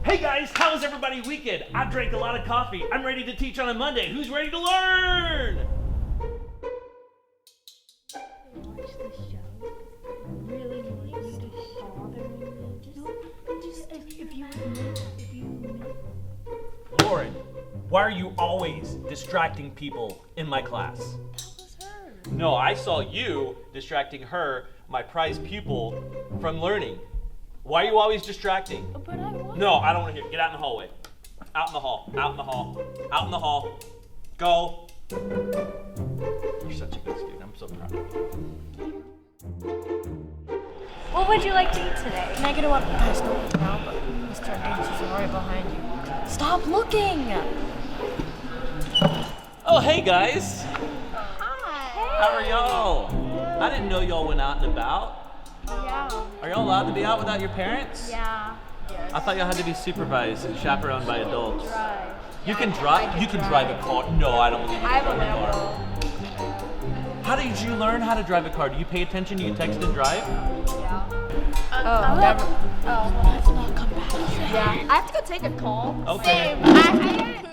Hey guys, how was everybody weekend? I drank a lot of coffee. I'm ready to teach on a Monday. Who's ready to learn? Watch the show. Really want you to bother me. Just if you Lauren, why are you always distracting people in my class? That was her. No, I saw you distracting her, my prized pupil, from learning. Why are you always distracting? But I want. No, I don't want to hear it. Get out in the hallway. Out in the hall. Out in the hall. Out in the hall. Go. You're such a good student. I'm so proud of you. What would you like to eat today? Can I get a one? Guys, don't look now, but Mr. H is right behind you. Stop looking! Oh, hey guys. Hi. How are y'all? I didn't know y'all went out and about. Yeah. Are y'all allowed to be out without your parents? Yeah. Yes. I thought y'all had to be supervised and chaperoned by adults. Drive. You can drive. You can drive a car. No, I don't believe you I can have a drive a car. Lambo. How did you learn how to drive a car? Do you pay attention? Do you text and drive? Yeah. Oh, Never. Oh, I've not come back. Yeah. I have to go take a call. Okay. Same.